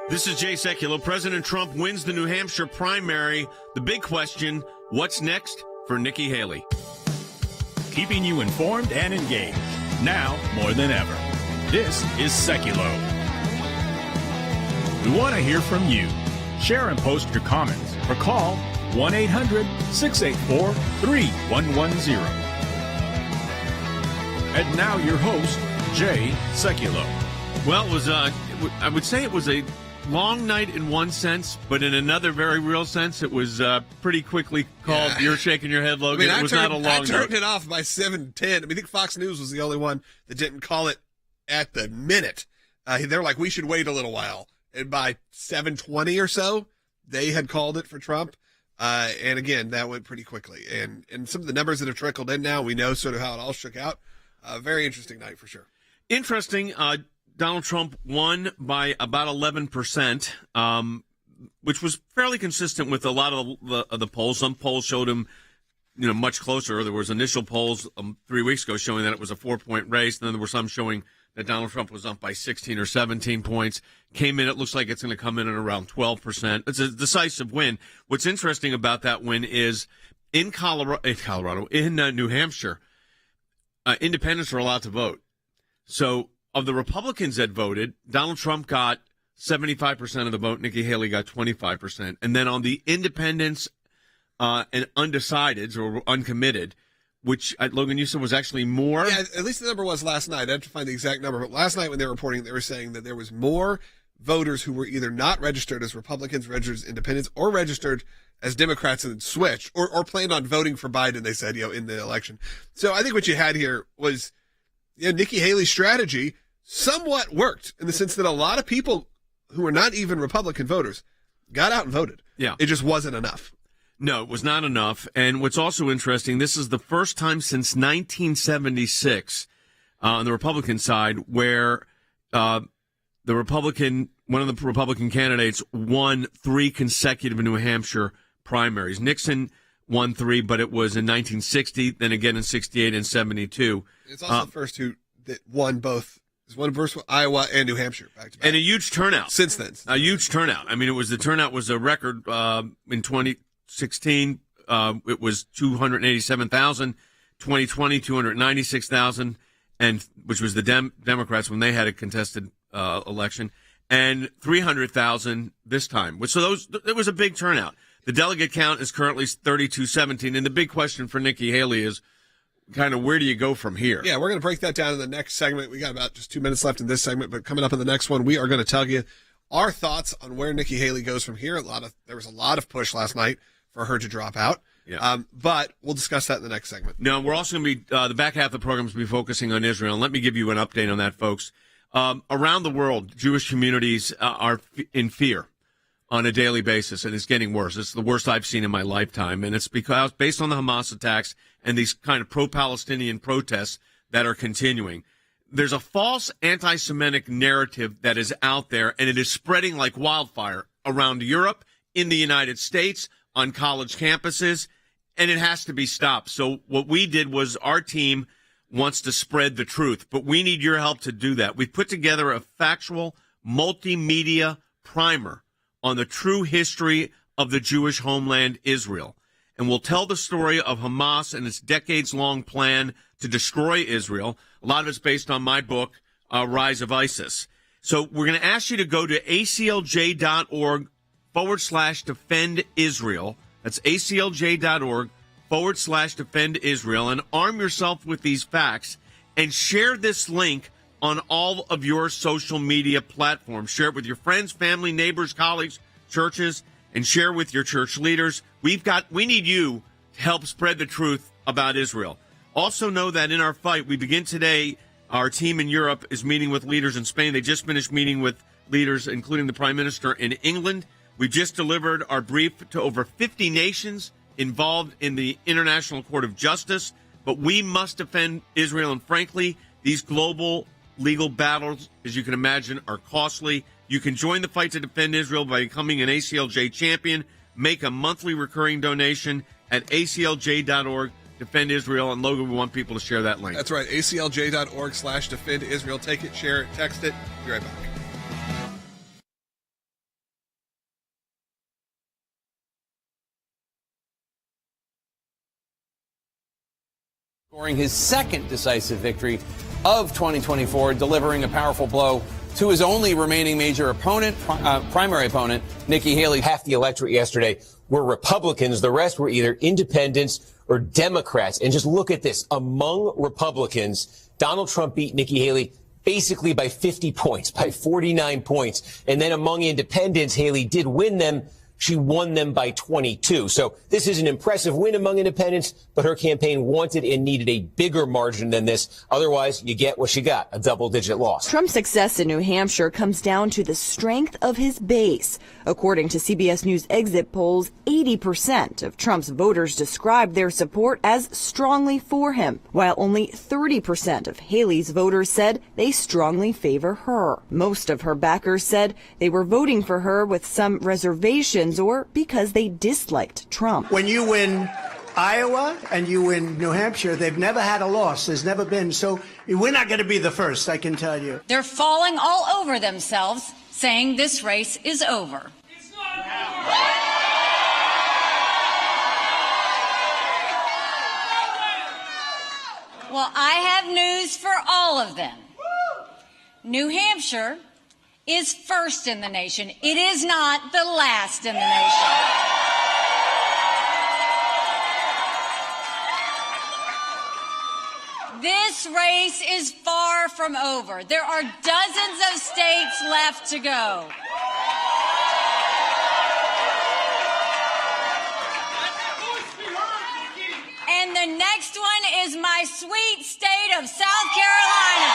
This is Jay Sekulow. President Trump wins the New Hampshire primary. The big question, what's next for Nikki Haley? Keeping you informed and engaged, now more than ever. This is Sekulow. We want to hear from you. Share and post your comments or call 1-800-684-3110. And now your host, Jay Sekulow. Well, it was, I would say it was a long night in one sense, but in another very real sense, it was pretty quickly called. Yeah. You're shaking your head, Logan. It was not a long night. I turned it off by 7:10. I think Fox News was the only one that didn't call it at the minute. They're like, we should wait a little while. And by 7:20 or so, they had called it for Trump. And again, that went pretty quickly. And some of the numbers that have trickled in now, we know sort of how it all shook out. Very interesting night for sure. Interesting. Donald Trump won by about 11%, which was fairly consistent with a lot of the polls. Some polls showed him, much closer. There was initial polls 3 weeks ago showing that it was a 4-point race. And then there were some showing that Donald Trump was up by 16 or 17 points. Came in, it looks like it's going to come in at around 12%. It's a decisive win. What's interesting about that win is in New Hampshire, independents are allowed to vote. So of the Republicans that voted, Donald Trump got 75% of the vote. Nikki Haley got 25%. And then on the independents and undecideds or uncommitted, which, Logan, you said was actually more? Yeah, at least the number was last night. I have to find the exact number. But last night when they were reporting, they were saying that there was more voters who were either not registered as Republicans, registered as independents, or registered as Democrats and switched, or planned on voting for Biden, they said, in the election. So I think what you had here was Nikki Haley's strategy somewhat worked in the sense that a lot of people who were not even Republican voters got out and voted. Yeah. It just wasn't enough. No, it was not enough. And what's also interesting, this is the first time since 1976 on the Republican side where one of the Republican candidates won 3 consecutive New Hampshire primaries. Nixon won 3, but it was in 1960, then again in 68 and 72. It's also the first two that won both. It was one versus Iowa and New Hampshire back to back. And a huge turnout. Since then. A huge turnout. I mean, the turnout was a record in 2016. It was 287,000. 2020, 296,000, and which was the Democrats when they had a contested election, and 300,000 this time. So it was a big turnout. The delegate count is currently 3,217, and the big question for Nikki Haley is kind of where do you go from here? Yeah, we're going to break that down in the next segment. We got about just 2 minutes left in this segment, but coming up in the next one, we are going to tell you our thoughts on where Nikki Haley goes from here. There was a lot of push last night for her to drop out. Yeah. But we'll discuss that in the next segment. No, we're also going to be, the back half of the program is going to be focusing on Israel. And let me give you an update on that, folks. Around the world, Jewish communities are in fear on a daily basis, and it's getting worse. It's the worst I've seen in my lifetime, and it's because based on the Hamas attacks and these kind of pro-Palestinian protests that are continuing. There's a false anti-Semitic narrative that is out there, and it is spreading like wildfire around Europe, in the United States, on college campuses, and it has to be stopped. So what we did was our team wants to spread the truth, but we need your help to do that. We've put together a factual multimedia primer on the true history of the Jewish homeland, Israel. And we'll tell the story of Hamas and its decades-long plan to destroy Israel. A lot of it's based on my book, Rise of ISIS. So we're going to ask you to go to aclj.org/defend Israel. That's aclj.org/defend Israel, and arm yourself with these facts and share this link on all of your social media platforms. Share it with your friends, family, neighbors, colleagues, churches, and share with your church leaders. We need you to help spread the truth about Israel. Also know that in our fight, we begin today. Our team in Europe is meeting with leaders in Spain. They just finished meeting with leaders, including the Prime Minister in England. We just delivered our brief to over 50 nations involved in the International Court of Justice. But we must defend Israel. And frankly, these global legal battles, as you can imagine, are costly. You can join the fight to defend Israel by becoming an ACLJ champion. Make a monthly recurring donation at aclj.org. Defend Israel. And Logan, we want people to share that link. That's right. aclj.org/defend Israel. Take it, share it, text it. Be right back. securing his second decisive victory of 2024, delivering a powerful blow to his only remaining major opponent, primary opponent, Nikki Haley. Half the electorate yesterday were Republicans. The rest were either independents or Democrats. And just look at this. Among Republicans, Donald Trump beat Nikki Haley basically by 50 points, by 49 points. And then among independents, Haley did win them. She won them by 22. So this is an impressive win among independents, but her campaign wanted and needed a bigger margin than this. Otherwise, you get what she got, a double-digit loss. Trump's success in New Hampshire comes down to the strength of his base. According to CBS News exit polls, 80% of Trump's voters described their support as strongly for him, while only 30% of Haley's voters said they strongly favor her. Most of her backers said they were voting for her with some reservations or because they disliked Trump. When you win Iowa and you win New Hampshire, they've never had a loss. There's never been. So we're not going to be the first, I can tell you. They're falling all over themselves, saying this race is over. It's not over. Well, I have news for all of them. New Hampshire is first in the nation. It is not the last in the nation. This race is far from over. There are dozens of states left to go. And the next one is my sweet state of South Carolina.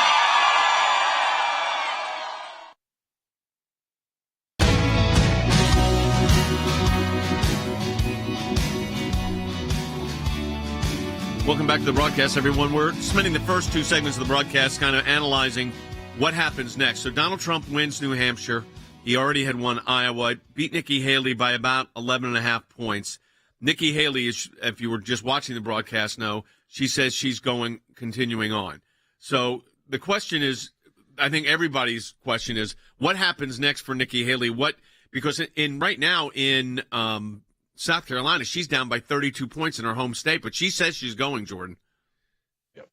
Welcome back to the broadcast, everyone. We're spending the first two segments of the broadcast kind of analyzing what happens next. So Donald Trump wins New Hampshire. He already had won Iowa, beat Nikki Haley by about 11.5 points. Nikki Haley, is, if you were just watching the broadcast, know she says she's continuing on. So the question is, I think everybody's question is, what happens next for Nikki Haley? Because right now in South Carolina, she's down by 32 points in her home state, but she says she's going, Jordan. Yep.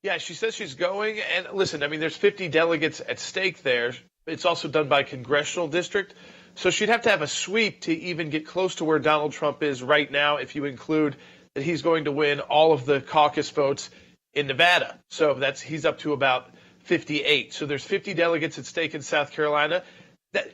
Yeah, she says she's going. And listen, I mean, there's 50 delegates at stake there. It's also done by congressional district. So she'd have to have a sweep to even get close to where Donald Trump is right now, if you include that he's going to win all of the caucus votes in Nevada. So he's up to about 58. So there's 50 delegates at stake in South Carolina.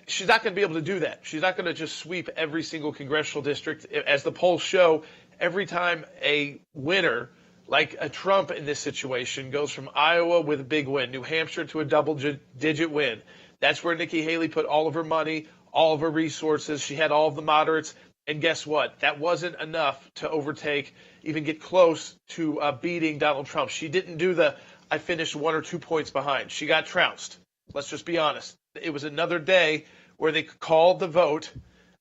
She's not going to be able to do that. She's not going to just sweep every single congressional district. As the polls show, every time a winner, like a Trump in this situation, goes from Iowa with a big win, New Hampshire to a double-digit win, that's where Nikki Haley put all of her money, all of her resources. She had all of the moderates. And guess what? That wasn't enough to overtake, even get close to beating Donald Trump. She didn't do I finished 1 or 2 points behind. She got trounced. Let's just be honest. It was another day where they called the vote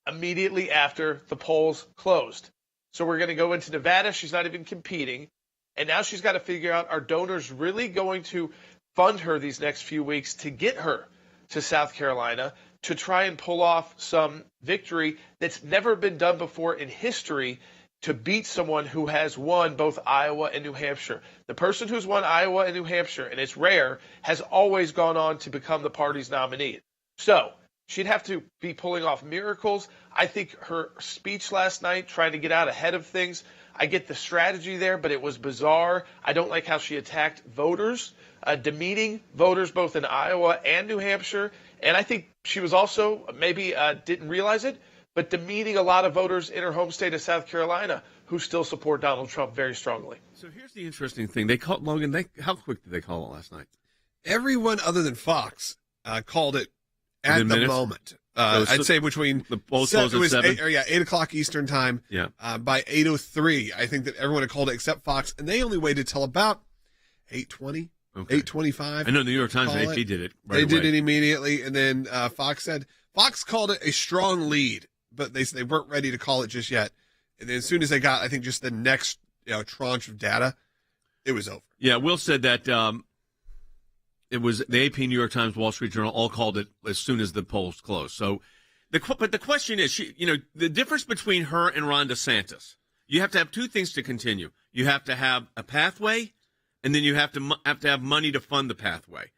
immediately after the polls closed. So we're going to go into Nevada. She's not even competing. And now she's got to figure out, are donors really going to fund her these next few weeks to get her to South Carolina to try and pull off some victory that's never been done before in history, to beat someone who has won both Iowa and New Hampshire. The person who's won Iowa and New Hampshire, and it's rare, has always gone on to become the party's nominee. So she'd have to be pulling off miracles. I think her speech last night, trying to get out ahead of things, I get the strategy there, but it was bizarre. I don't like how she attacked voters, demeaning voters both in Iowa and New Hampshire. And I think she was also, maybe didn't realize it, but demeaning a lot of voters in her home state of South Carolina who still support Donald Trump very strongly. So here's the interesting thing. They called Logan. How quick did they call it last night? Everyone other than Fox called it at the moment. I'd say between the polls closed at 7. 8 o'clock Eastern time. Yeah. By 8:03, I think that everyone had called it except Fox, and they only waited till about 8:20, 8:25. I know New York Times and AP did it. They did it immediately, and then Fox called it a strong lead, but they weren't ready to call it just yet. And then as soon as they got, I think, just the next tranche of data, it was over. Yeah, Will said that it was the AP, New York Times, Wall Street Journal all called it as soon as the polls closed. So, but the question is, the difference between her and Ron DeSantis, you have to have two things to continue. You have to have a pathway, and then you have to have money to fund the pathway.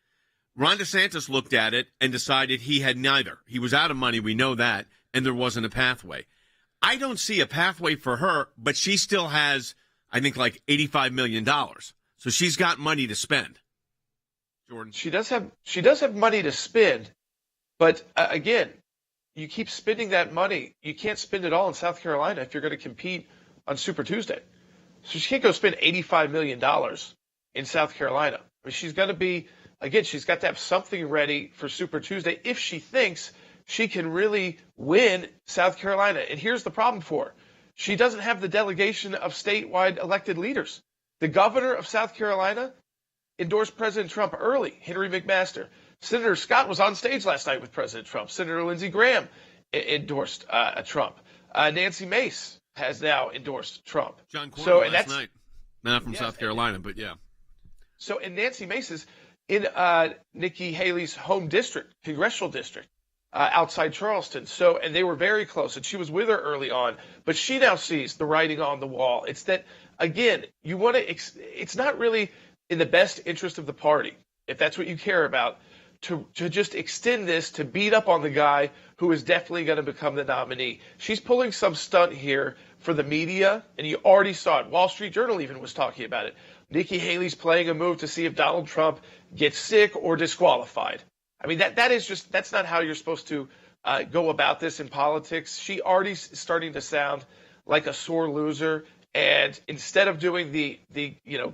Ron DeSantis looked at it and decided he had neither. He was out of money, we know that, and there wasn't a pathway. I don't see a pathway for her, but she still has, I think, like $85 million. So she's got money to spend. Jordan. She does have money to spend, but again, you keep spending that money. You can't spend it all in South Carolina if you're going to compete on Super Tuesday. So she can't go spend $85 million in South Carolina. I mean, she's got to be, again, she's got to have something ready for Super Tuesday if she thinks she can really win South Carolina. And here's the problem for her. She doesn't have the delegation of statewide elected leaders. The governor of South Carolina endorsed President Trump early, Henry McMaster. Senator Scott was on stage last night with President Trump. Senator Lindsey Graham endorsed Trump. Nancy Mace has now endorsed Trump. John Cornyn last night. Not from South Carolina, but yeah. So, and Nancy Mace is in Nikki Haley's home district, congressional district, outside Charleston. So, and they were very close, and she was with her early on. But she now sees the writing on the wall. It's that, again, you want to, it's not really in the best interest of the party, if that's what you care about, to just extend this to beat up on the guy who is definitely going to become the nominee. She's pulling some stunt here for the media, and you already saw it. Wall Street Journal even was talking about it. Nikki Haley's playing a move to see if Donald Trump gets sick or disqualified. I mean, that's not how you're supposed to go about this in politics. She already starting to sound like a sore loser. And instead of doing the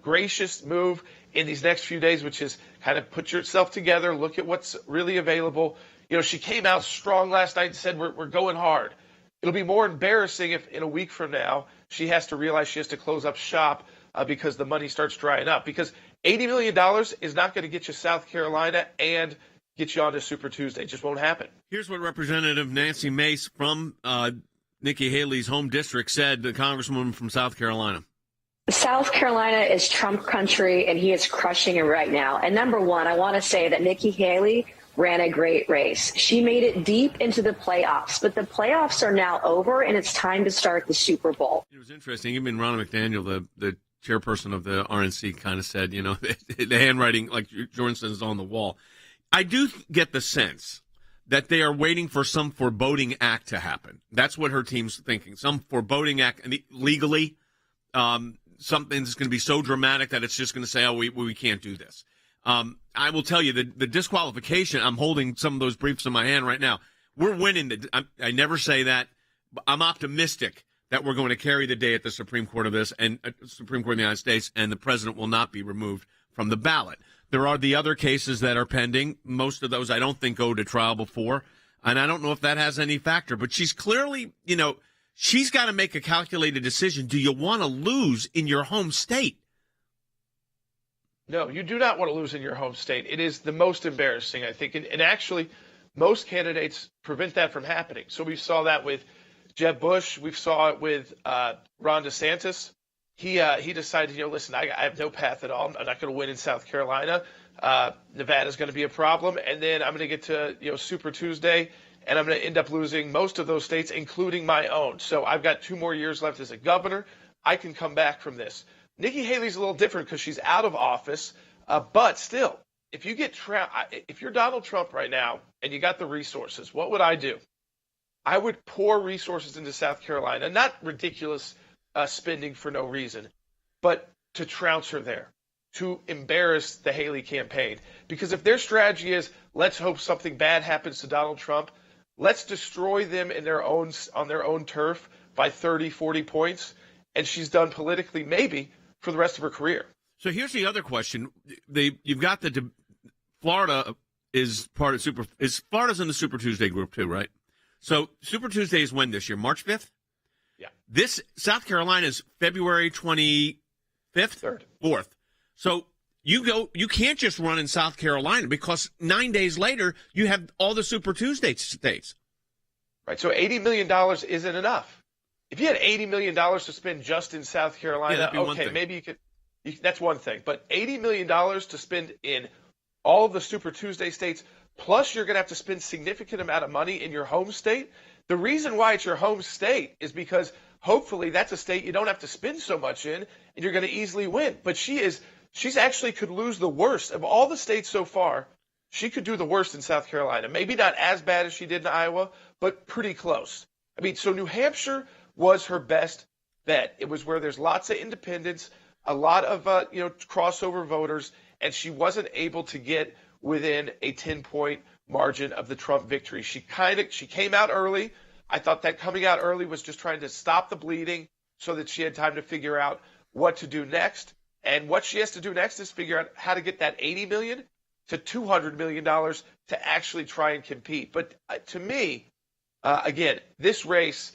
gracious move in these next few days, which is kind of put yourself together, look at what's really available. She came out strong last night and said, we're going hard. It'll be more embarrassing if in a week from now she has to realize she has to close up shop because the money starts drying up. Because $80 million is not going to get you South Carolina and get you onto Super Tuesday. It just won't happen. Here's what Representative Nancy Mace from Nikki Haley's home district said, the congresswoman from South Carolina. South Carolina is Trump country, and he is crushing it right now. And number one, I want to say that Nikki Haley ran a great race. She made it deep into the playoffs, but the playoffs are now over, and it's time to start the Super Bowl. It was interesting. Even Ronna McDaniel, the chairperson of the RNC, kind of said, the handwriting, like Jordan says, is on the wall. I do get the sense that they are waiting for some foreboding act to happen. That's what her team's thinking. Some foreboding act, and legally, something's going to be so dramatic that it's just going to say, oh, we can't do this. I will tell you, the disqualification, I'm holding some of those briefs in my hand right now. We're winning. I never say that, but I'm optimistic that we're going to carry the day at the Supreme Court of this, and Supreme Court of the United States, and the president will not be removed from the ballot. There are the other cases that are pending. Most of those I don't think go to trial before, and I don't know if that has any factor. But she's clearly, she's got to make a calculated decision. Do you want to lose in your home state? No, you do not want to lose in your home state. It is the most embarrassing, I think. And actually, most candidates prevent that from happening. So we saw that with Jeb Bush. We saw it with Ron DeSantis. He decided, listen, I have no path at all. I'm not going to win in South Carolina. Nevada's going to be a problem. And then I'm going to get to, Super Tuesday, and I'm going to end up losing most of those states, including my own. So I've got 2 more years left as a governor. I can come back from this. Nikki Haley's a little different because she's out of office. But still, if you're Donald Trump right now and you got the resources, what would I do? I would pour resources into South Carolina, not ridiculous spending for no reason, but to trounce her there, to embarrass the Haley campaign. Because if their strategy is, let's hope something bad happens to Donald Trump, let's destroy them on their own turf by 30, 40 points, and she's done politically maybe for the rest of her career. So here's the other question. You've got Florida is part of Florida's in the Super Tuesday group too, right? So Super Tuesday is when this year? March 5th? Yeah. This South Carolina is February 25th? 4th. So you can't just run in South Carolina because 9 days later you have all the Super Tuesday states. Right. So $80 million isn't enough. If you had $80 million to spend just in South Carolina, okay, maybe you could. That's one thing. But $80 million to spend in all of the Super Tuesday states, plus you're going to have to spend significant amount of money in your home state. The reason why it's your home state is because hopefully that's a state you don't have to spend so much in, and you're going to easily win. But she's actually could lose the worst of all the states so far. She could do the worst in South Carolina. Maybe not as bad as she did in Iowa, but pretty close. I mean, so New Hampshire was her best bet. It was where there's lots of independents, a lot of crossover voters, and she wasn't able to get within a 10-point margin of the Trump victory. She came out early. I thought that coming out early was just trying to stop the bleeding so that she had time to figure out what to do next. And what she has to do next is figure out how to get that $80 million to $200 million to actually try and compete. But to me, again, this race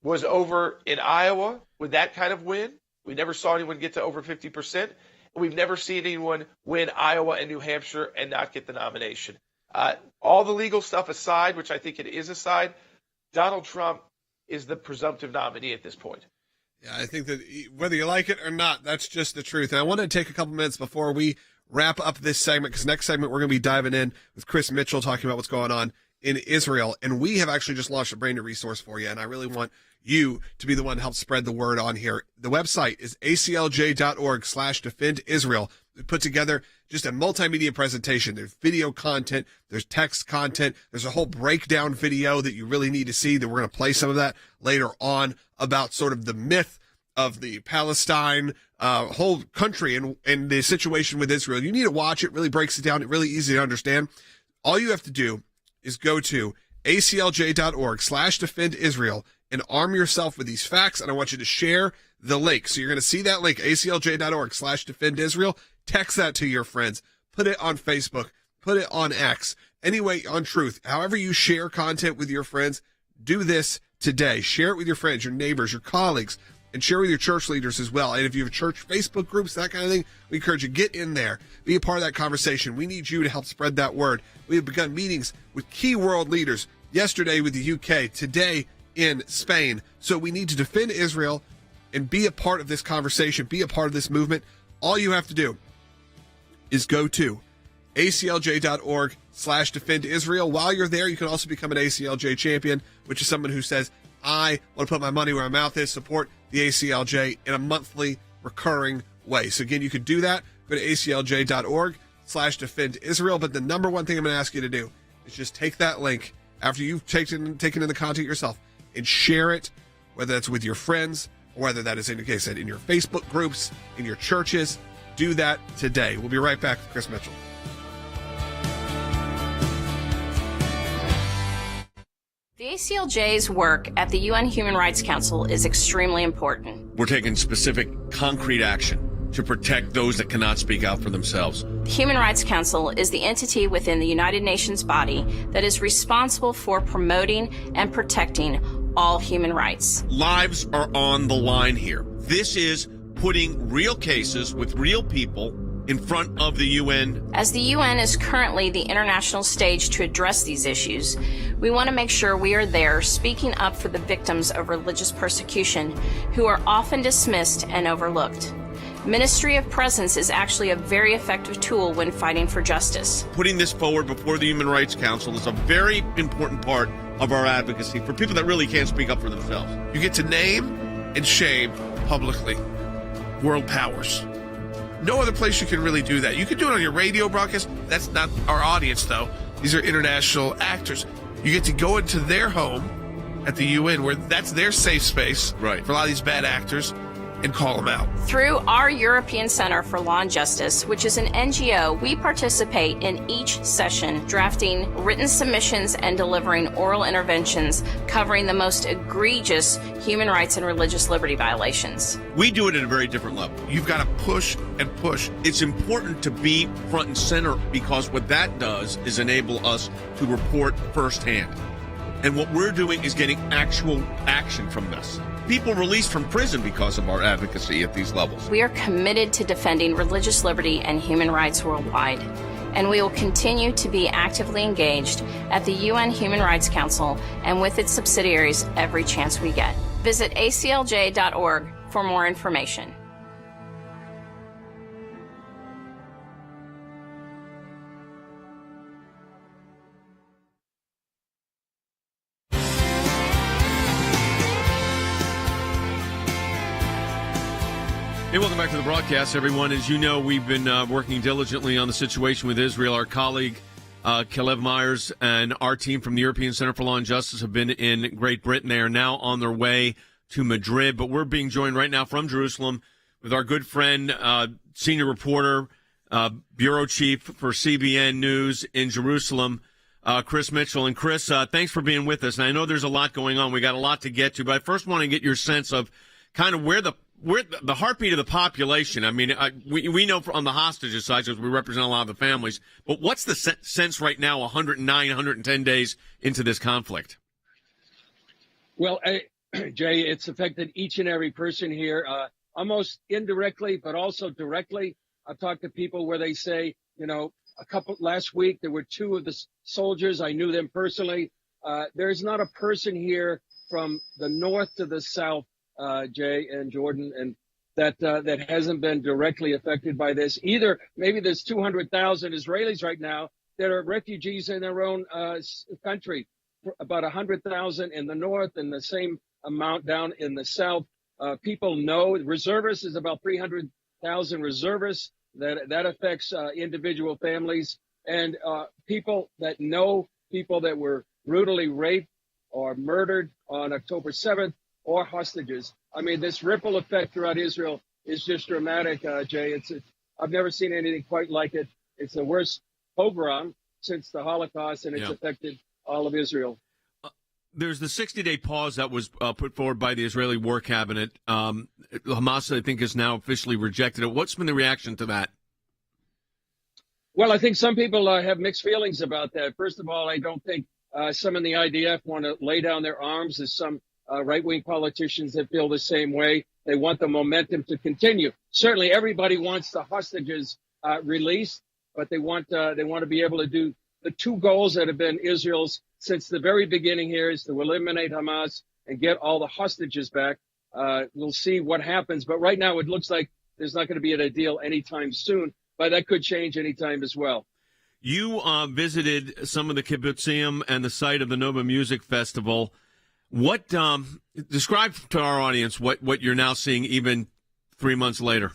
was over in Iowa with that kind of win. We never saw anyone get to over 50%. And we've never seen anyone win Iowa and New Hampshire and not get the nomination. All the legal stuff aside, which I think it is aside, Donald Trump is the presumptive nominee at this point. Yeah, I think that whether you like it or not, that's just the truth. And I want to take a couple minutes before we wrap up this segment, because next segment we're going to be diving in with Chris Mitchell talking about what's going on in Israel. And we have actually just launched a brand new resource for you, and I really want you to be the one to help spread the word on here. The website is aclj.org/defendisrael. We put together just a multimedia presentation. There's video content, there's text content, there's a whole breakdown video that you really need to see, that we're going to play some of that later on, about sort of the myth of the Palestine whole country and the situation with Israel. You need to watch it. Really breaks it down. It's really easy to understand. All you have to do is go to aclj.org/defendisrael and arm yourself with these facts. And I want you to share the link. So you're going to see that link, aclj.org/defendisrael. Text that to your friends. Put it on Facebook. Put it on X. Anyway, on Truth. However you share content with your friends, do this today. Share it with your friends, your neighbors, your colleagues, and share with your church leaders as well. And if you have church Facebook groups, that kind of thing, we encourage you, get in there. Be a part of that conversation. We need you to help spread that word. We have begun meetings with key world leaders. Yesterday with the UK, today in Spain. So we need to defend Israel and be a part of this conversation, be a part of this movement. All you have to do is go to aclj.org/defendisrael. While you're there, you can also become an ACLJ champion, which is someone who says, I want to put my money where my mouth is, support the ACLJ in a monthly recurring way. So again, you could do that. Go to aclj.org/defendisrael. But the number one thing I'm going to ask you to do is just take that link after you've taken in the content yourself and share it, whether that's with your friends or whether that is, in case in your Facebook groups, in your churches. Do that today. We'll be right back with Chris Mitchell. The ACLJ's work at the UN Human Rights Council is extremely important. We're taking specific, concrete action to protect those that cannot speak out for themselves. The Human Rights Council is the entity within the United Nations body that is responsible for promoting and protecting all human rights. Lives are on the line here. This is putting real cases with real people in front of the UN. As the UN is currently the international stage to address these issues, we want to make sure we are there speaking up for the victims of religious persecution who are often dismissed and overlooked. Ministry of Presence is actually a very effective tool when fighting for justice. Putting this forward before the Human Rights Council is a very important part of our advocacy for people that really can't speak up for themselves. You get to name and shame publicly world powers. No other place you can really do that. You can do it on your radio broadcast. That's not our audience, though. These are international actors. You get to go into their home at the UN, where that's their safe space for a lot of these bad actors, and call them out. Through our European Center for Law and Justice, which is an NGO, we participate in each session, drafting written submissions and delivering oral interventions covering the most egregious human rights and religious liberty violations. We do it at a very different level. You've got to push and push. It's important to be front and center, because what that does is enable us to report firsthand. And what we're doing is getting actual action from this. People released from prison because of our advocacy at these levels. We are committed to defending religious liberty and human rights worldwide, and we will continue to be actively engaged at the UN Human Rights Council and with its subsidiaries every chance we get. Visit aclj.org for more information. Hey, welcome back to the broadcast, everyone. As you know, we've been working diligently on the situation with Israel. Our colleague, Kalev Myers, and our team from the European Center for Law and Justice have been in Great Britain. They are now on their way to Madrid, but we're being joined right now from Jerusalem with our good friend, senior reporter, bureau chief for CBN News in Jerusalem, Chris Mitchell. And Chris, thanks for being with us. And I know there's a lot going on. We got a lot to get to, but I first want to get your sense of kind of where the heartbeat of the population. I mean, we know on the hostages side, because we represent a lot of the families, but what's the sense right now, 109, 110 days into this conflict? Well, Jay, it's affected each and every person here, almost indirectly, but also directly. I've talked to people where they say, last week, there were two of the soldiers. I knew them personally. There's not a person here from the north to the south, Jay and Jordan, and that hasn't been directly affected by this either. Maybe there's 200,000 Israelis right now that are refugees in their own country, about 100,000 in the north and the same amount down in the south. People know reservists is about 300,000 reservists. That affects individual families and people that know people that were brutally raped or murdered on October 7th. Or hostages. I mean, this ripple effect throughout Israel is just dramatic, Jay. I've never seen anything quite like it. It's the worst pogrom since the Holocaust, and it's affected all of Israel. There's the 60-day pause that was put forward by the Israeli War Cabinet. Hamas, I think, has now officially rejected it. What's been the reaction to that? Well, I think some people have mixed feelings about that. First of all, I don't think some in the IDF want to lay down their arms, as some right-wing politicians that feel the same way. They want the momentum to continue. Certainly, everybody wants the hostages released, but they want to be able to do the two goals that have been Israel's since the very beginning here is to eliminate Hamas and get all the hostages back. We'll see what happens, but right now it looks like there's not going to be a deal anytime soon, but that could change anytime as well. You visited some of the kibbutzim and the site of the Nova Music Festival. What describe to our audience what you're now seeing even 3 months later?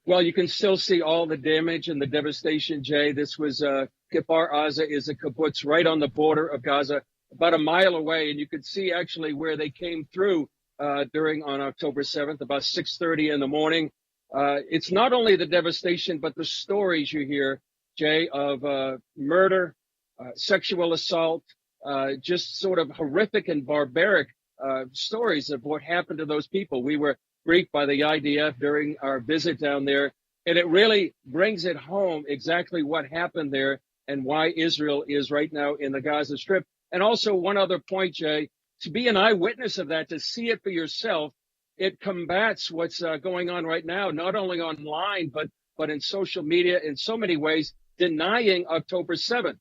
Well, you can still see all the damage and the devastation, Jay. This was Kfar Aza is a kibbutz right on the border of Gaza, about a mile away, and you could see actually where they came through on October 7th, about 6:30 in the morning. It's not only the devastation, but the stories you hear, Jay, of murder, sexual assault. Just sort of horrific and barbaric stories of what happened to those people. We were briefed by the IDF during our visit down there, and it really brings it home exactly what happened there and why Israel is right now in the Gaza Strip. And also one other point, Jay, to be an eyewitness of that, to see it for yourself, it combats what's going on right now, not only online, but in social media in so many ways, denying October 7th.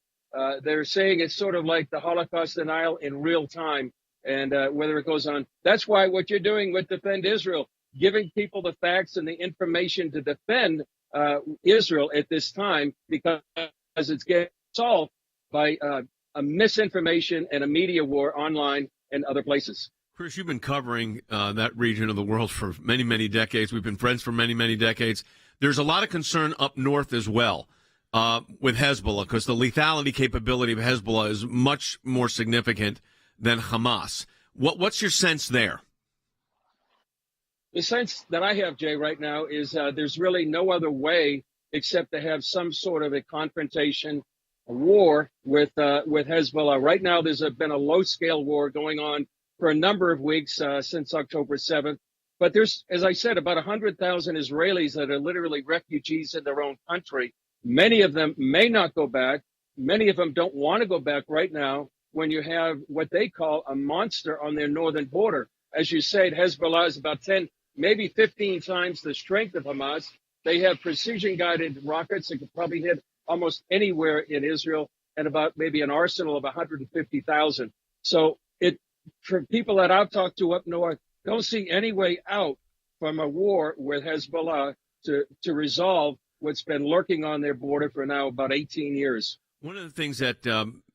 They're saying it's sort of like the Holocaust denial in real time, and whether it goes on. That's why what you're doing with Defend Israel, giving people the facts and the information to defend Israel at this time, because it's getting solved by a misinformation and a media war online and other places. Chris, you've been covering that region of the world for many, many decades. We've been friends for many, many decades. There's a lot of concern up north as well. With Hezbollah, because the lethality capability of Hezbollah is much more significant than Hamas. What's your sense there? The sense that I have, Jay, right now is there's really no other way except to have some sort of a confrontation, a war with Hezbollah. Right now, there's been a low-scale war going on for a number of weeks since October 7th. But there's, as I said, about 100,000 Israelis that are literally refugees in their own country. Many of them may not go back. Many of them don't want to go back right now when you have what they call a monster on their northern border. As you said, Hezbollah is about 10, maybe 15 times the strength of Hamas. They have precision-guided rockets that could probably hit almost anywhere in Israel, and about maybe an arsenal of 150,000. So for people that I've talked to up north, don't see any way out from a war with Hezbollah to resolve what's been lurking on their border for now about 18 years. One of the things that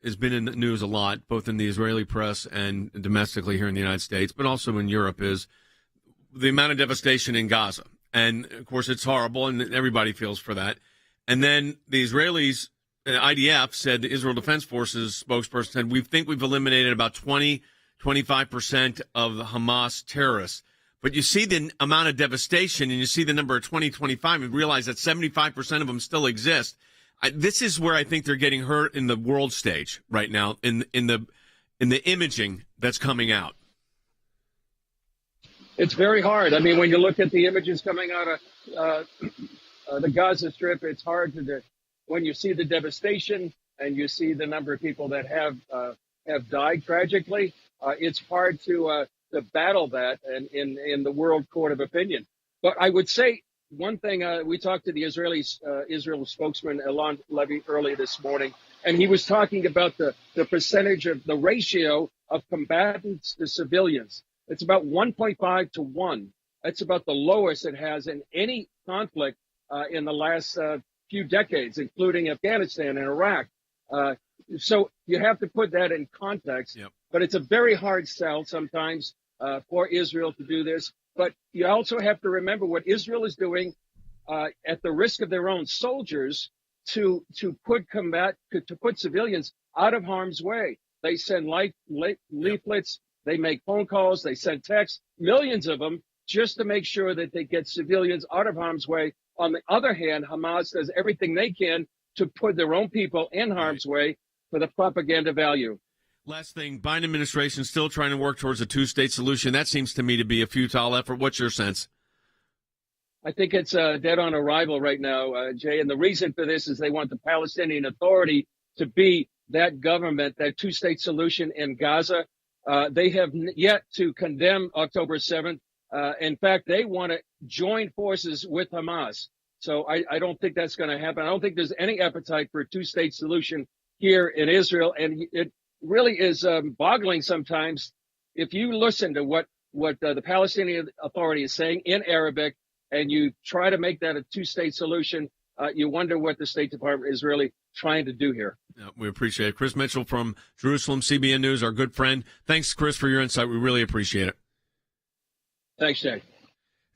has been in the news a lot, both in the Israeli press and domestically here in the United States, but also in Europe, is the amount of devastation in Gaza. And, of course, it's horrible, and everybody feels for that. And then the Israelis, IDF, said, the Israel Defense Forces spokesperson said, we think we've eliminated about 25% of the Hamas terrorists. But you see the amount of devastation, and you see the number of 2025, and realize that 75% of them still exist. This is where I think they're getting hurt in the world stage right now, in the imaging that's coming out. It's very hard. I mean, when you look at the images coming out of the Gaza Strip, it's hard when you see the devastation and you see the number of people that have died tragically. It's hard to battle that in the world court of opinion. But I would say one thing. We talked to the Israel spokesman Elon Levy early this morning, and he was talking about the percentage of the ratio of combatants to civilians. It's about 1.5 to 1. That's about the lowest it has in any conflict in the last few decades, including Afghanistan and Iraq. So you have to put that in context. Yep. But it's a very hard sell sometimes for Israel to do this. But you also have to remember what Israel is doing at the risk of their own soldiers to put civilians out of harm's way. They send leaflets. They make phone calls, they send texts, millions of them, just to make sure that they get civilians out of harm's way. On the other hand, Hamas does everything they can to put their own people in harm's way for the propaganda value. Last thing, Biden administration still trying to work towards a two-state solution. That seems to me to be a futile effort. What's your sense? I think it's dead on arrival right now, Jay. And the reason for this is they want the Palestinian Authority to be that government, that two-state solution in Gaza. They have yet to condemn October 7th. In fact, they want to join forces with Hamas. So I don't think that's going to happen. I don't think there's any appetite for a two-state solution here in Israel. And it really is boggling sometimes. If you listen to what the Palestinian Authority is saying in Arabic and you try to make that a two-state solution, you wonder what the State Department is really trying to do here. Yeah, we appreciate it. Chris Mitchell from Jerusalem, CBN News, our good friend. Thanks, Chris, for your insight. We really appreciate it. Thanks, Jay.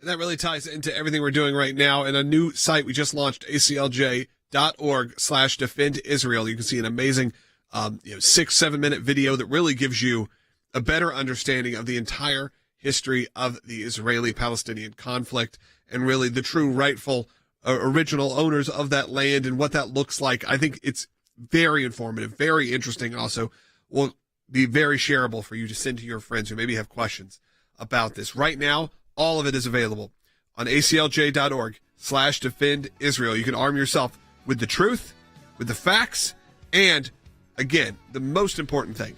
And that really ties into everything we're doing right now. And a new site we just launched, aclj.org/defend Israel. You can see an amazing 6-7 minute video that really gives you a better understanding of the entire history of the Israeli-Palestinian conflict and really the true rightful original owners of that land and what that looks like. I think it's very informative, very interesting, and also will be very shareable for you to send to your friends who maybe have questions about this. Right now, all of it is available on aclj.org/defend Israel. You can arm yourself with the truth, with the facts, and again, the most important thing,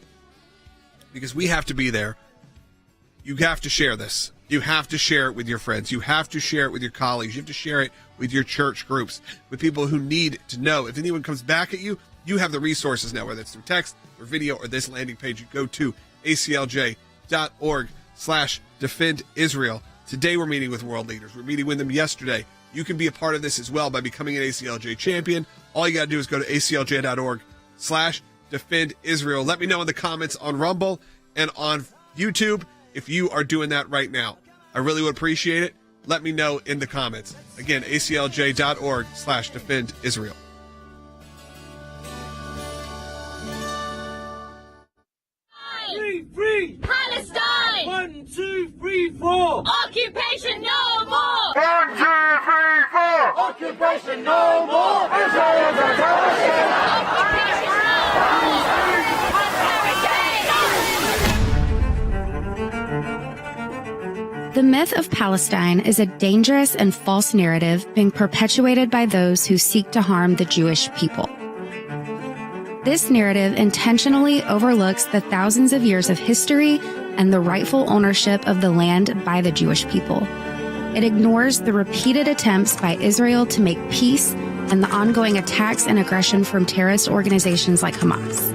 because we have to be there, you have to share this. You have to share it with your friends. You have to share it with your colleagues. You have to share it with your church groups, with people who need to know. If anyone comes back at you, you have the resources now, whether it's through text or video or this landing page. You go to aclj.org/defend Israel. Today we're meeting with world leaders. We're meeting with them yesterday. You can be a part of this as well by becoming an ACLJ champion. All you got to do is go to aclj.org/defend Israel. Let me know in the comments on Rumble and on YouTube if you are doing that right now. I really would appreciate it. Let me know in the comments. Again, aclj.org/defend Israel. Free Palestine! 1, 2, 3, 4! Occupation no more! 1, 2, 3, 4! Occupation no more! Israel is a terrorist! Occupation no more! The myth of Palestine is a dangerous and false narrative being perpetuated by those who seek to harm the Jewish people. This narrative intentionally overlooks the thousands of years of history and the rightful ownership of the land by the Jewish people. It ignores the repeated attempts by Israel to make peace and the ongoing attacks and aggression from terrorist organizations like Hamas.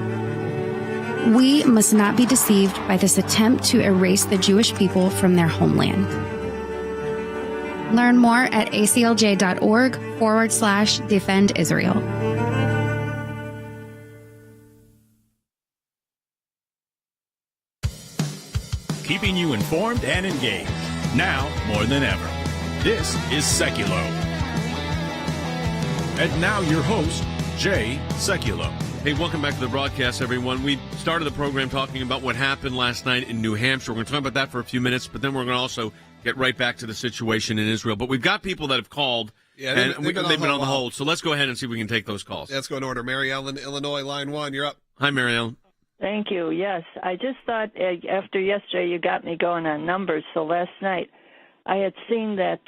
We must not be deceived by this attempt to erase the Jewish people from their homeland. Learn more at aclj.org/defend Israel. Keeping you informed and engaged. now more than ever. This is Sekulow. And now your host, Jay Sekulow. Hey, welcome back to the broadcast, everyone. We started the program talking about what happened last night in New Hampshire. We're going to talk about that for a few minutes, but then we're going to also get right back to the situation in Israel. But we've got people that have called, and they've been on the hold. So let's go ahead and see if we can take those calls. Let's go in order. Mary Ellen, Illinois, line 1. You're up. Hi, Mary Ellen. Thank you. Yes, I just thought after yesterday you got me going on numbers. So last night I had seen that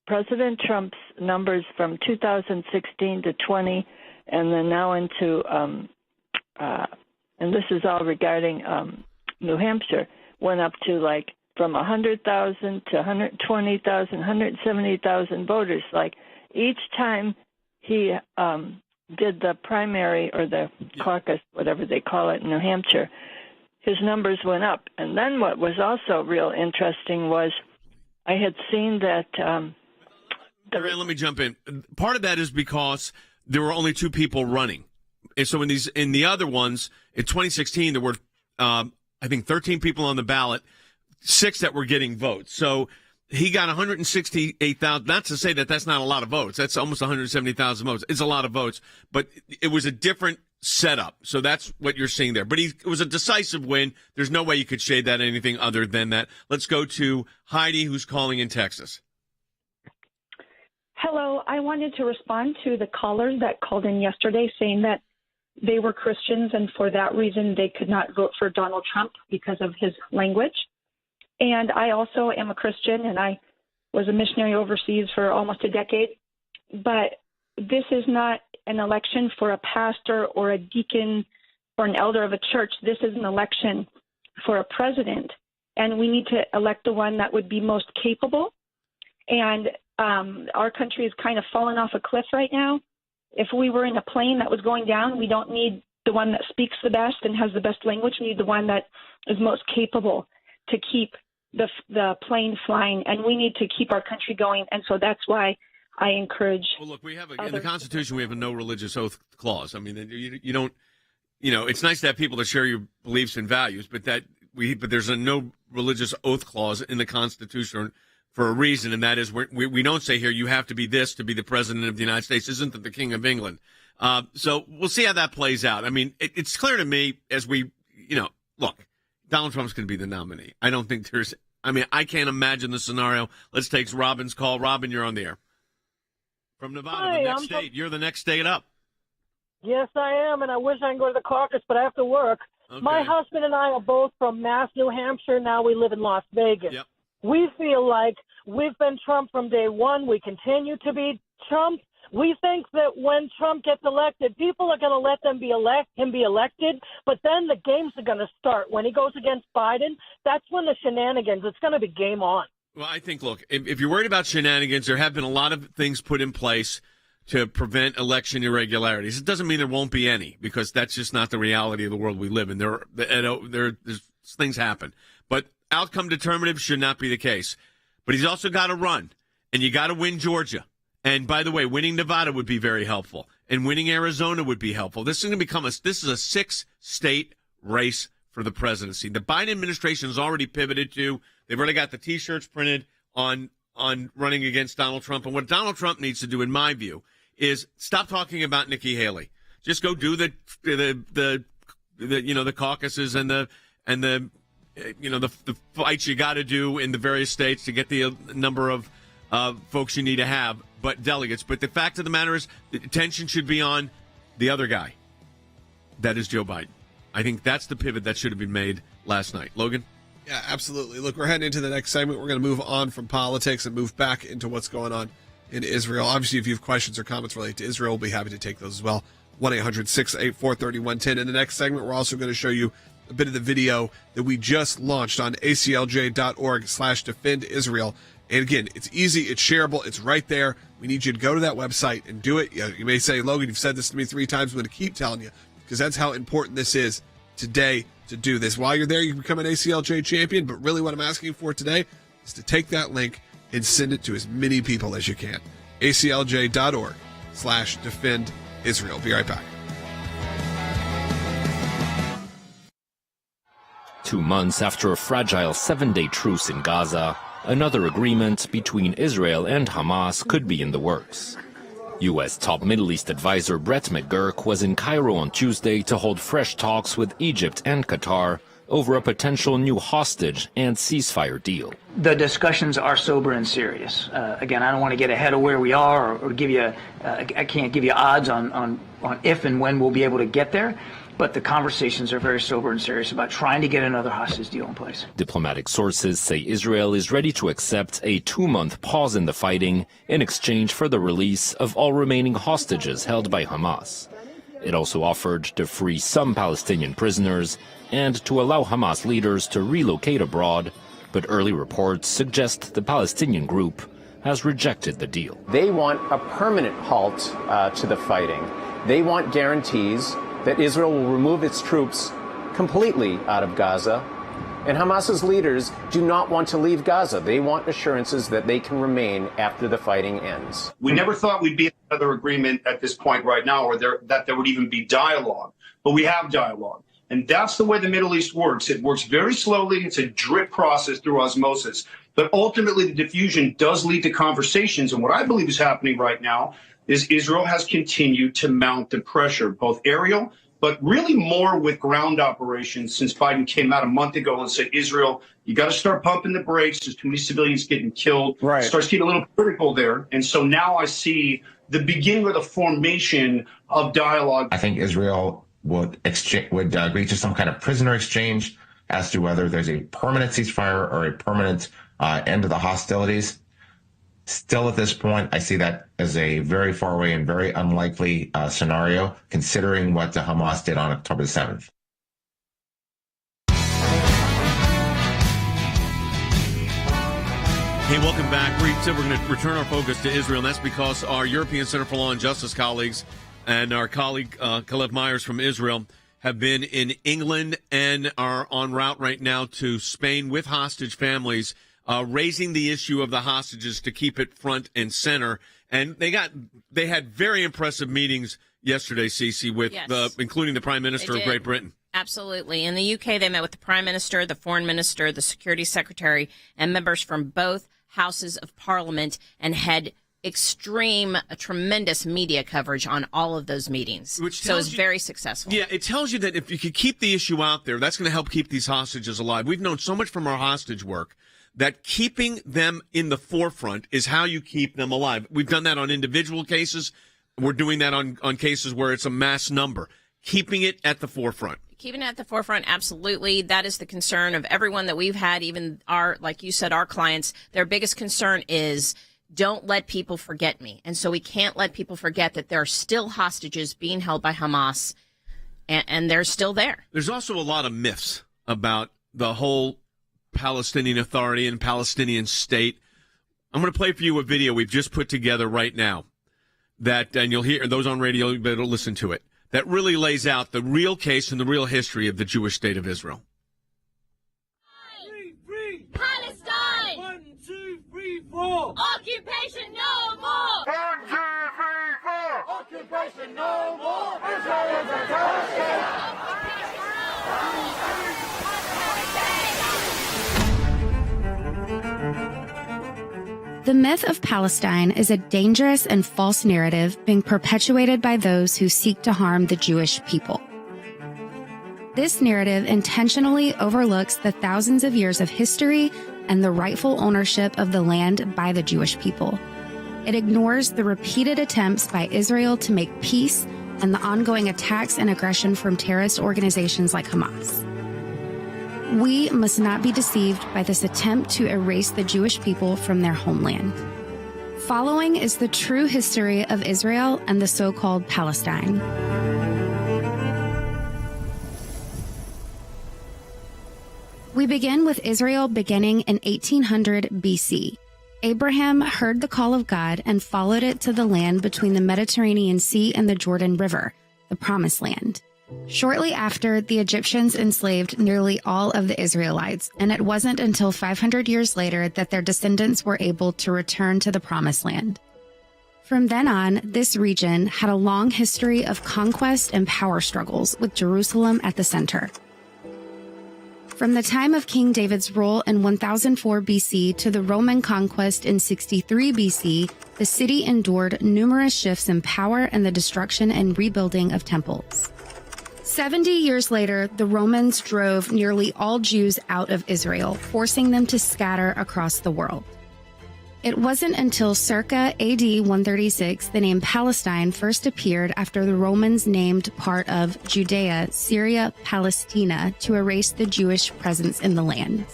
President Trump's numbers from 2016 to 20, and then now into and this is all regarding New Hampshire, went up to like from 100,000 to 120,000, 170,000 voters. Like each time he did the primary or the caucus, whatever they call it in New Hampshire, his numbers went up. And then what was also real interesting was I had seen that. Let me jump in. Part of that is because there were only 2 people running. And so in the other ones, in 2016, there were, I think, 13 people on the ballot, 6 that were getting votes. So he got 168,000. Not to say that that's not a lot of votes. That's almost 170,000 votes. It's a lot of votes. But it was a different setup. So that's what you're seeing there. But it was a decisive win. There's no way you could shade that anything other than that. Let's go to Heidi, who's calling in Texas. Hello. I wanted to respond to the callers that called in yesterday saying that they were Christians and for that reason they could not vote for Donald Trump because of his language. And I also am a Christian, and I was a missionary overseas for almost a decade. But this is not an election for a pastor or a deacon or an elder of a church. This is an election for a president, and we need to elect the one that would be most capable. And our country is kind of falling off a cliff right now. If we were in a plane that was going down, we don't need the one that speaks the best and has the best language. We need the one that is most capable to keep the plane flying, and we need to keep our country going. And so that's why I encourage. Well, look, we have in the Constitution, we have a no religious oath clause. I mean, you don't, it's nice to have people that share your beliefs and values, but there's a no religious oath clause in the Constitution for a reason, and that is we don't say here you have to be this to be the president of the United States. Isn't the King of England? So we'll see how that plays out. I mean, it's clear to me as we, look, Donald Trump's going to be the nominee. I don't think I can't imagine the scenario. Let's take Robin's call. Robin, you're on the air. From Nevada, Hi, the next state. You're the next state up. Yes, I am, and I wish I could go to the caucus, but I have to work. Okay. My husband and I are both from Mass, New Hampshire. Now we live in Las Vegas. Yep. We feel like we've been Trump from day one. We continue to be Trump. We think that when Trump gets elected, people are going to let him be elected, but then the games are going to start. When he goes against Biden, that's when the shenanigans, it's going to be game on. Well, I think, look, if you're worried about shenanigans, there have been a lot of things put in place to prevent election irregularities. It doesn't mean there won't be any, because that's just not the reality of the world we live in. There's things happen. But outcome determinative should not be the case. But he's also got to run, and you got to win Georgia. And by the way, winning Nevada would be very helpful, and winning Arizona would be helpful. This is going to become this is a 6-state race for the presidency. The Biden administration has already pivoted to. They've already got the T-shirts printed on running against Donald Trump. And what Donald Trump needs to do, in my view, is stop talking about Nikki Haley. Just go do the caucuses and the fights you got to do in the various states to get the number of folks you need to have, but delegates. But the fact of the matter is, the attention should be on the other guy. That is Joe Biden. I think that's the pivot that should have been made last night. Logan? Yeah, absolutely. Look, we're heading into the next segment. We're going to move on from politics and move back into what's going on in Israel. Obviously, if you have questions or comments related to Israel, we'll be happy to take those as well. 1-800-684-3110. In the next segment, we're also going to show you a bit of the video that we just launched on aclj.org/defend Israel. And again, it's easy, it's shareable, it's right there. We need you to go to that website and do it. You may say, Logan, you've said this to me 3 times. I'm going to keep telling you, because that's how important this is today to do this. While you're there, you can become an ACLJ champion. But really what I'm asking for today is to take that link and send it to as many people as you can. aclj.org/defend Israel. Be right back. 2 months after a fragile 7-day truce in Gaza, another agreement between Israel and Hamas could be in the works. U.S. top Middle East advisor Brett McGurk was in Cairo on Tuesday to hold fresh talks with Egypt and Qatar over a potential new hostage and ceasefire deal. The discussions are sober and serious. Again, I don't want to get ahead of where we are or give you, I can't give you odds on if and when we'll be able to get there. But the conversations are very sober and serious about trying to get another hostage deal in place. Diplomatic sources say Israel is ready to accept a 2-month pause in the fighting in exchange for the release of all remaining hostages held by Hamas. It also offered to free some Palestinian prisoners and to allow Hamas leaders to relocate abroad, but early reports suggest the Palestinian group has rejected the deal. They want a permanent halt to the fighting. They want guarantees that Israel will remove its troops completely out of Gaza. And Hamas's leaders do not want to leave Gaza. They want assurances that they can remain after the fighting ends. We never thought we'd be in another agreement at this point right now, or that there would even be dialogue. But we have dialogue. And that's the way the Middle East works. It works very slowly. It's a drip process through osmosis. But ultimately, the diffusion does lead to conversations. And what I believe is happening right now is Israel has continued to mount the pressure, both aerial, but really more with ground operations since Biden came out a month ago and said, Israel, you got to start pumping the brakes. There's too many civilians getting killed. Right. Starts getting a little critical there. And so now I see the beginning of the formation of dialogue. I think Israel would agree to some kind of prisoner exchange as to whether there's a permanent ceasefire or a permanent end to the hostilities. Still at this point, I see that as a very far away and very unlikely scenario, considering what the Hamas did on October 7th. Hey, welcome back. We said we're going to return our focus to Israel, and that's because our European Center for Law and Justice colleagues and our colleague Caleb Myers from Israel have been in England and are en route right now to Spain with hostage families, raising the issue of the hostages to keep it front and center. And they had very impressive meetings yesterday, Cece, with including the Prime Minister of Great Britain. Absolutely. In the UK, they met with the Prime Minister, the Foreign Minister, the Security Secretary, and members from both houses of Parliament, and had tremendous media coverage on all of those meetings. So it's very successful. Yeah, it tells you that if you could keep the issue out there, that's going to help keep these hostages alive. We've known so much from our hostage work that keeping them in the forefront is how you keep them alive. We've done that on individual cases. We're doing that on cases where it's a mass number. Keeping it at the forefront. Keeping it at the forefront, absolutely. That is the concern of everyone that we've had, even like you said, our clients. Their biggest concern is don't let people forget me. And so we can't let people forget that there are still hostages being held by Hamas, and they're still there. There's also a lot of myths about the whole Palestinian Authority and Palestinian state. I'm going to play for you a video we've just put together right now and you'll hear those on radio, you better listen to it, that really lays out the real case and the real history of the Jewish state of Israel. Free Palestine! 1, 2, 3, 4! Occupation no more! 1, 2, 3, 4! Occupation no more! Israel is a terrorist state! The myth of Palestine is a dangerous and false narrative being perpetuated by those who seek to harm the Jewish people. This narrative intentionally overlooks the thousands of years of history and the rightful ownership of the land by the Jewish people. It ignores the repeated attempts by Israel to make peace and the ongoing attacks and aggression from terrorist organizations like Hamas. We must not be deceived by this attempt to erase the Jewish people from their homeland. Following is the true history of Israel and the so-called Palestine. We begin with Israel beginning in 1800 BC. Abraham heard the call of God and followed it to the land between the Mediterranean Sea and the Jordan River, the Promised Land. Shortly after, the Egyptians enslaved nearly all of the Israelites, and it wasn't until 500 years later that their descendants were able to return to the Promised Land. From then on, this region had a long history of conquest and power struggles, with Jerusalem at the center. From the time of King David's rule in 1004 BC to the Roman conquest in 63 BC, the city endured numerous shifts in power and the destruction and rebuilding of temples. 70 years later, the Romans drove nearly all Jews out of Israel, forcing them to scatter across the world. It wasn't until circa AD 136 the name Palestine first appeared after the Romans named part of Judea, Syria, Palestina to erase the Jewish presence in the land.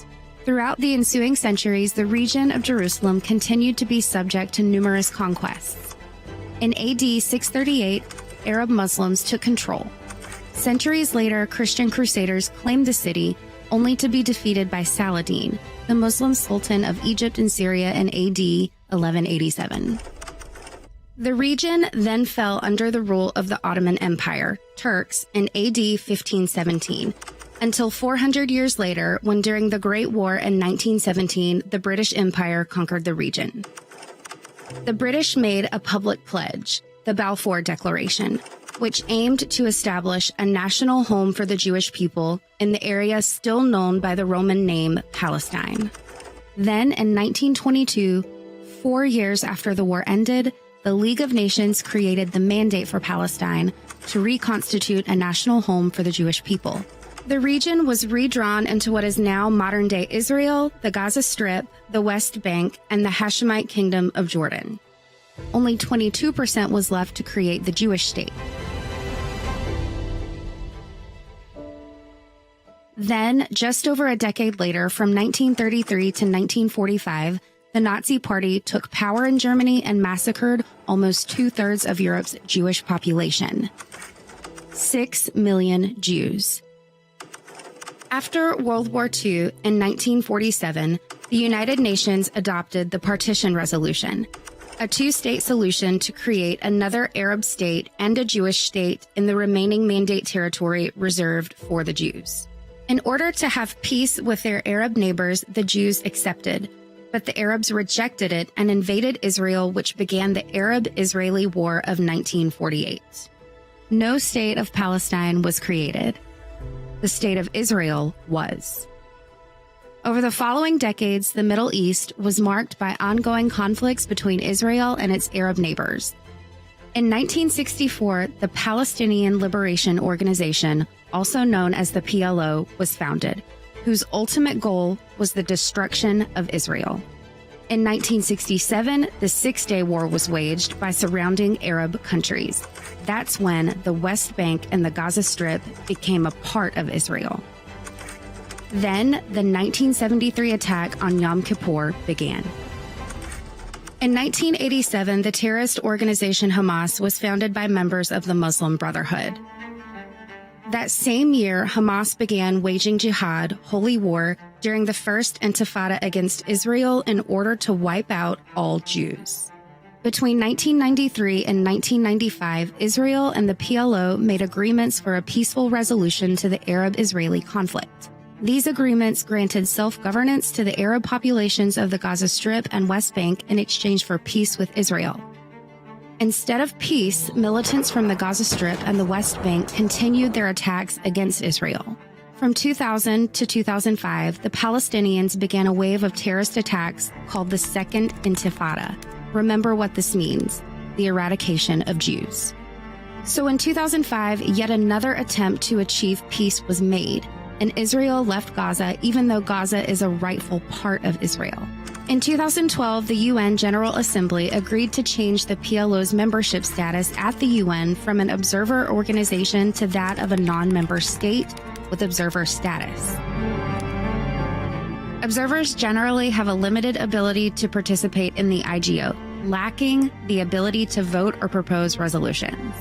Throughout the ensuing centuries, the region of Jerusalem continued to be subject to numerous conquests. In AD 638, Arab Muslims took control. Centuries later, Christian crusaders claimed the city, only to be defeated by Saladin, the Muslim Sultan of Egypt and Syria in AD 1187. The region then fell under the rule of the Ottoman Empire, Turks, in AD 1517, until 400 years later, when during the Great War in 1917, the British Empire conquered the region. The British made a public pledge, the Balfour Declaration, which aimed to establish a national home for the Jewish people in the area still known by the Roman name Palestine. Then, in 1922, 4 years after the war ended, the League of Nations created the Mandate for Palestine to reconstitute a national home for the Jewish people. The region was redrawn into what is now modern-day Israel, the Gaza Strip, the West Bank, and the Hashemite Kingdom of Jordan. Only 22% was left to create the Jewish state. Then, just over a decade later, from 1933 to 1945, the Nazi Party took power in Germany and massacred almost 2/3 of Europe's Jewish population. 6 million Jews. After World War II, in 1947, the United Nations adopted the Partition Resolution, a two-state solution to create another Arab state and a Jewish state in the remaining Mandate territory reserved for the Jews. In order to have peace with their Arab neighbors, the Jews accepted, but the Arabs rejected it and invaded Israel, which began the Arab-Israeli War of 1948. No state of Palestine was created. The state of Israel was. Over the following decades, the Middle East was marked by ongoing conflicts between Israel and its Arab neighbors. In 1964, the Palestinian Liberation Organization, also known as the PLO, was founded, whose ultimate goal was the destruction of Israel. In 1967, the Six-Day War was waged by surrounding Arab countries. That's when the West Bank and the Gaza Strip became a part of Israel. Then, the 1973 attack on Yom Kippur began. In 1987, the terrorist organization Hamas was founded by members of the Muslim Brotherhood. That same year, Hamas began waging jihad, holy war, during the First Intifada against Israel in order to wipe out all Jews. Between 1993 and 1995, Israel and the PLO made agreements for a peaceful resolution to the Arab-Israeli conflict. These agreements granted self-governance to the Arab populations of the Gaza Strip and West Bank in exchange for peace with Israel. Instead of peace, militants from the Gaza Strip and the West Bank continued their attacks against Israel. From 2000 to 2005, the Palestinians began a wave of terrorist attacks called the Second Intifada. Remember what this means: the eradication of Jews. So in 2005, yet another attempt to achieve peace was made, and Israel left Gaza, even though Gaza is a rightful part of Israel. In 2012, the UN General Assembly agreed to change the PLO's membership status at the UN from an observer organization to that of a non-member state with observer status. Observers generally have a limited ability to participate in the IGO, lacking the ability to vote or propose resolutions.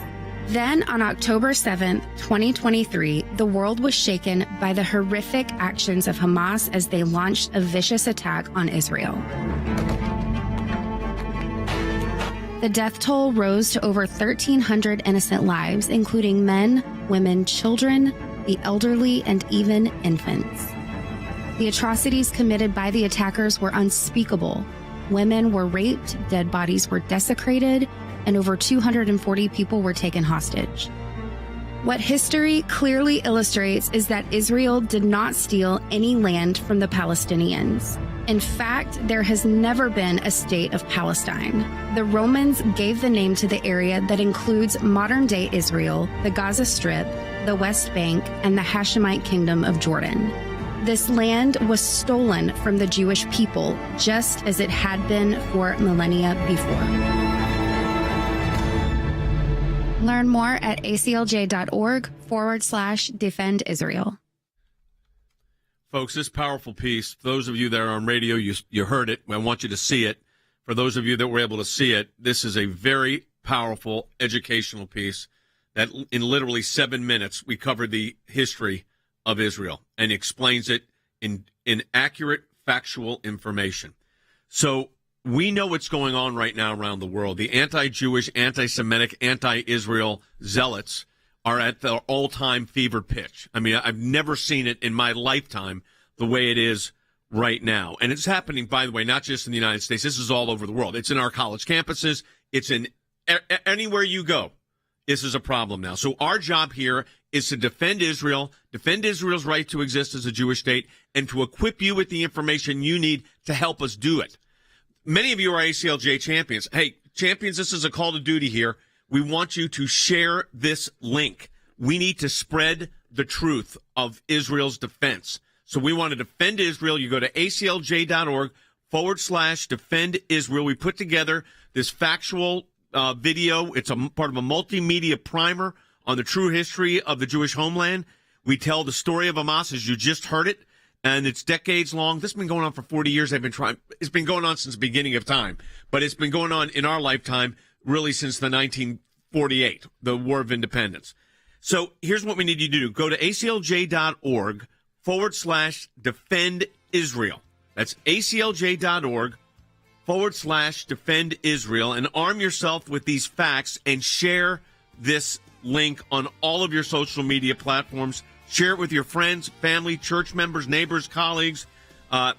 Then, on October 7, 2023, the world was shaken by the horrific actions of Hamas as they launched a vicious attack on Israel. The death toll rose to over 1,300 innocent lives, including men, women, children, the elderly, and even infants. The atrocities committed by the attackers were unspeakable. Women were raped, dead bodies were desecrated, and over 240 people were taken hostage. What history clearly illustrates is that Israel did not steal any land from the Palestinians. In fact, there has never been a state of Palestine. The Romans gave the name to the area that includes modern-day Israel, the Gaza Strip, the West Bank, and the Hashemite Kingdom of Jordan. This land was stolen from the Jewish people, just as it had been for millennia before. Learn more at aclj.org/defend Israel. Folks, this powerful piece, for those of you that are on radio, you heard it. I want you to see it. For those of you that were able to see it, this is a very powerful educational piece that in literally 7 minutes, we covered the history of Israel and explains it in accurate, factual information. So we know what's going on right now around the world. The anti-Jewish, anti-Semitic, anti-Israel zealots are at their all-time fever pitch. I mean, I've never seen it in my lifetime the way it is right now. And it's happening, by the way, not just in the United States. This is all over the world. It's in our college campuses. It's in anywhere you go. This is a problem now. So our job here is to defend Israel, defend Israel's right to exist as a Jewish state, and to equip you with the information you need to help us do it. Many of you are ACLJ champions. Hey, champions, this is a call to duty here. We want you to share this link. We need to spread the truth of Israel's defense. So we want to defend Israel. You go to aclj.org/defend Israel. We put together this factual video. It's a part of a multimedia primer on the true history of the Jewish homeland. We tell the story of Hamas as you just heard it, and it's decades long. This has been going on for 40 years. It's been going on since the beginning of time, but it's been going on in our lifetime really since the 1948, the War of Independence. So here's what we need you to do. Go to aclj.org/defend Israel. That's aclj.org/defend Israel, and arm yourself with these facts and share this link on all of your social media platforms. Share it with your friends, family, church members, neighbors, colleagues.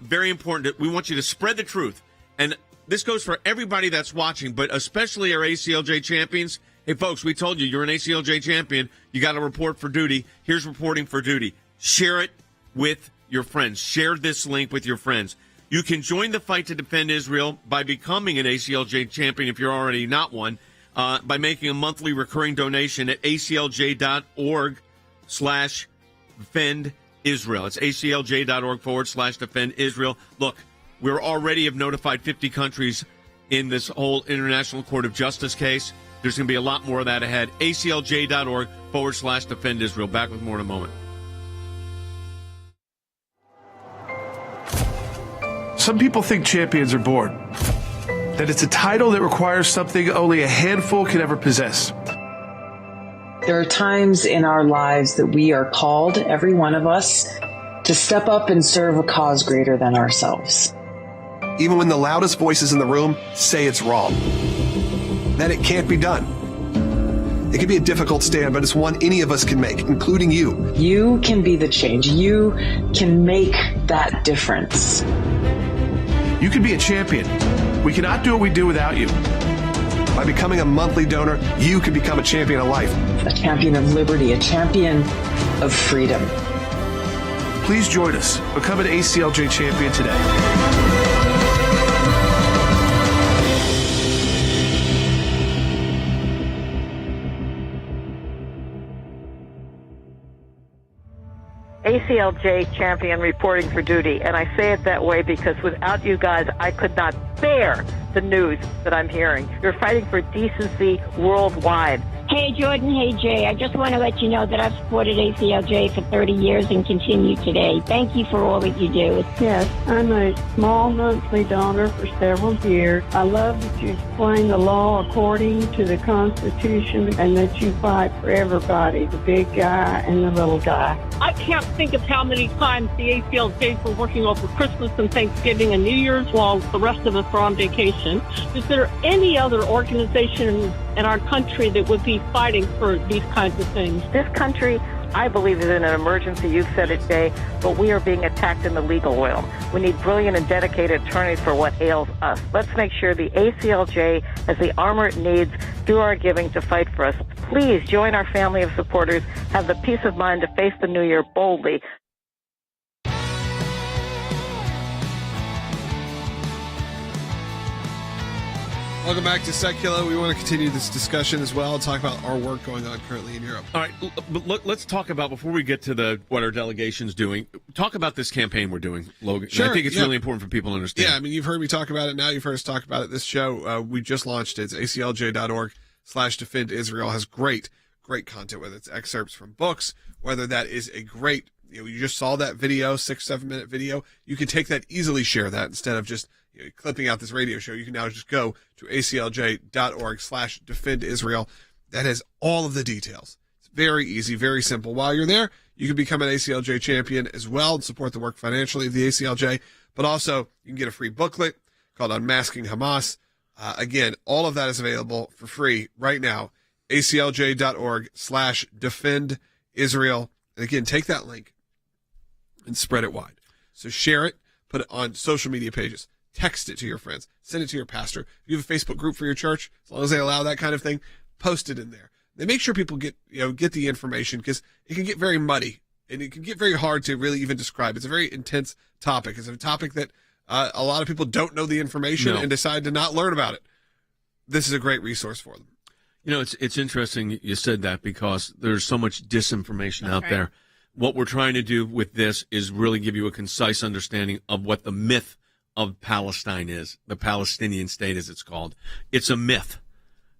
Very important. We want you to spread the truth. And this goes for everybody that's watching, but especially our ACLJ champions. Hey, folks, we told you you're an ACLJ champion. You got to report for duty. Here's reporting for duty. Share it with your friends. Share this link with your friends. You can join the fight to defend Israel by becoming an ACLJ champion if you're already not one, by making a monthly recurring donation at aclj.org/defend Israel. It's aclj.org/defend Israel. Look, we already have notified 50 countries in this whole International Court of Justice case. There's going to be a lot more of that ahead. aclj.org/defend Israel. Back with more in a moment. Some people think champions are bored, that it's a title that requires something only a handful can ever possess. There are times in our lives that we are called, every one of us, to step up and serve a cause greater than ourselves. Even when the loudest voices in the room say it's wrong, that it can't be done. It can be a difficult stand, but it's one any of us can make, including you. You can be the change. You can make that difference. You can be a champion. We cannot do what we do without you. By becoming a monthly donor, you can become a champion of life. A champion of liberty, a champion of freedom. Please join us. Become an ACLJ champion today. ACLJ champion reporting for duty. And I say it that way because without you guys, I could not bear the news that I'm hearing. You're fighting for decency worldwide. Hey, Jordan. Hey, Jay. I just want to let you know that I've supported ACLJ for 30 years and continue today. Thank you for all that you do. Yes, I'm a small monthly donor for several years. I love that you explain the law according to the Constitution and that you fight for everybody, the big guy and the little guy. I can't think of how many times the ACLJ were working over Christmas and Thanksgiving and New Year's while the rest of us are on vacation. Is there any other organization in our country that would be fighting for these kinds of things? This country, I believe, is in an emergency. You said it, Jay, but we are being attacked in the legal realm. We need brilliant and dedicated attorneys for what ails us. Let's make sure the ACLJ has the armor it needs through our giving to fight for us. Please join our family of supporters. Have the peace of mind to face the new year boldly. Welcome back to Sekulow. We want to continue this discussion as well and talk about our work going on currently in Europe. All right, but let's talk about, before we get to what our delegation's doing, talk about this campaign we're doing, Logan. Sure, I think it's really important for people to understand. Yeah, I mean, you've heard me talk about it now. You've heard us talk about it. This show, we just launched it. It's aclj.org/defend Israel. Has great content, whether it's excerpts from books, whether that is a great, you just saw that video, 6-7 minute video. You can take that, easily share that instead of just clipping out this radio show. You can now just go to aclj.org/defend Israel. That has all of the details. It's very easy, very simple. While you're there, you can become an ACLJ champion as well and support the work financially of the ACLJ, but also you can get a free booklet called Unmasking Hamas. Again, all of that is available for free right now. aclj.org/defend Israel. And again, take that link and spread it wide. So share it, put it on social media pages. Text it to your friends. Send it to your pastor. If you have a Facebook group for your church, as long as they allow that kind of thing, post it in there. They make sure people get the information, because it can get very muddy and it can get very hard to really even describe. It's a very intense topic. It's a topic that a lot of people don't know the information and decide to not learn about it. This is a great resource for them. It's interesting you said that, because there's so much disinformation out there. What we're trying to do with this is really give you a concise understanding of what the myth of Palestine is, the Palestinian state as it's called. It's a myth.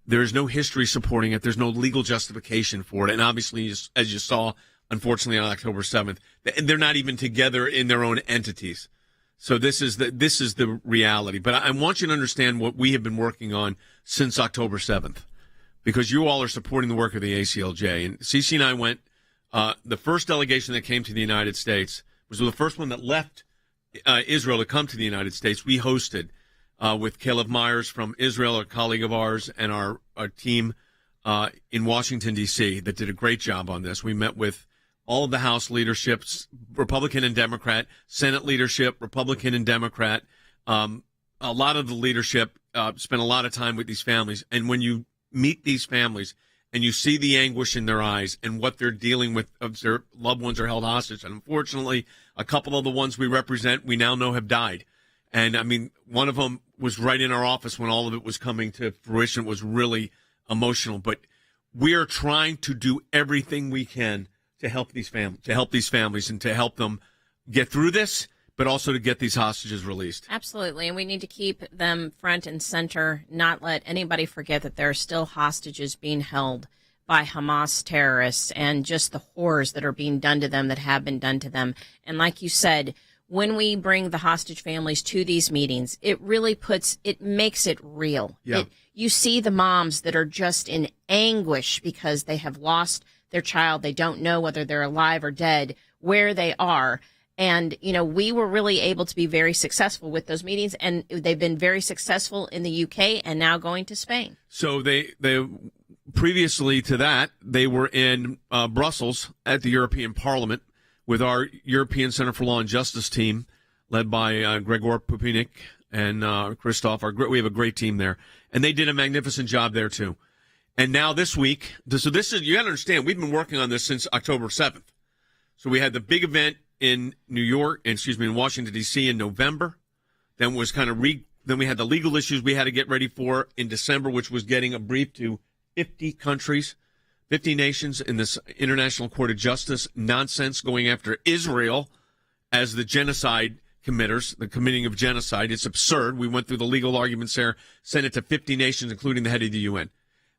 There is no history supporting it. There's no legal justification for it. And obviously, as you saw, unfortunately, on October 7th, they're not even together in their own entities. So this is the reality. But I want you to understand what we have been working on since October 7th, because you all are supporting the work of the ACLJ. And Cece and I went, the first delegation that came to the United States was the first one that left Israel to come to the United States. We hosted with Caleb Myers from Israel, a colleague of ours, and our team in Washington, D.C., that did a great job on this. We met with all of the House leaderships, Republican and Democrat, Senate leadership, Republican and Democrat. A lot of the leadership spent a lot of time with these families. And when you meet these families and you see the anguish in their eyes and what they're dealing with, of their loved ones are held hostage. And unfortunately, a couple of the ones we represent, we now know have died. And I mean, one of them was right in our office when all of it was coming to fruition. It was really emotional. But we are trying to do everything we can to help these families and to help them get through this, but also to get these hostages released. Absolutely. And we need to keep them front and center, not let anybody forget that there are still hostages being held by Hamas terrorists and just the horrors that are being done to them, that have been done to them. And like you said, when we bring the hostage families to these meetings, it really makes it real. Yeah. You see the moms that are just in anguish because they have lost their child. They don't know whether they're alive or dead, where they are. And, we were really able to be very successful with those meetings, and they've been very successful in the UK and now going to Spain. So they previously to that, they were in Brussels at the European Parliament with our European Center for Law and Justice team, led by Gregor Pupinik and Christoph. We have a great team there, and they did a magnificent job there too. And now this week, so this is, you got to understand, we've been working on this since October 7th. So we had the big event in in Washington, D.C. in November. Then was then we had the legal issues we had to get ready for in December, which was getting a brief to 50 countries, 50 nations in this International Court of Justice nonsense, going after Israel as the genocide committers, the committing of genocide. It's absurd. We went through the legal arguments there, sent it to 50 nations, including the head of the UN.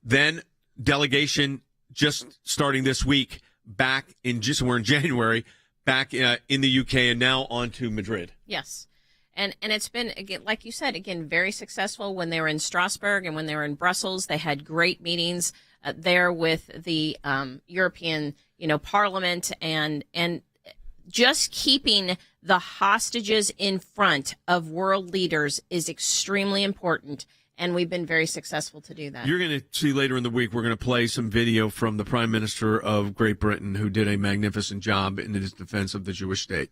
Then delegation just starting this week we're in January, back in the UK, and now on to Madrid. Yes. And it's been, again, like you said, very successful when they were in Strasbourg and when they were in Brussels. They had great meetings there with the European, Parliament, and just keeping the hostages in front of world leaders is extremely important. And we've been very successful to do that. You're going to see later in the week, we're going to play some video from the Prime Minister of Great Britain, who did a magnificent job in his defense of the Jewish state.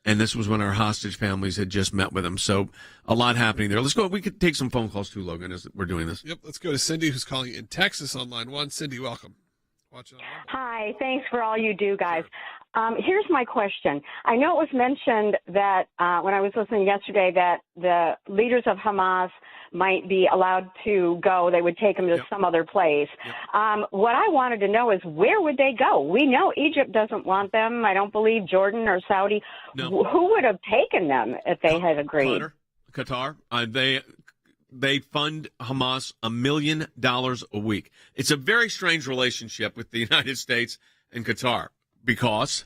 And this was when our hostage families had just met with him. So a lot happening there. Let's go. We could take some phone calls too, Logan, as we're doing this. Yep. Let's go to Cindy, who's calling in Texas on line 1. Cindy, welcome. Hi, thanks for all you do, guys. Here's my question. I know it was mentioned that when I was listening yesterday that the leaders of Hamas might be allowed to go. They would take them to some other place. What I wanted to know is where would they go? We know Egypt doesn't want them. I don't believe Jordan or Saudi. No. Who would have taken them if they had agreed? Qatar. They fund Hamas $1 million a week. It's a very strange relationship with the United States and Qatar because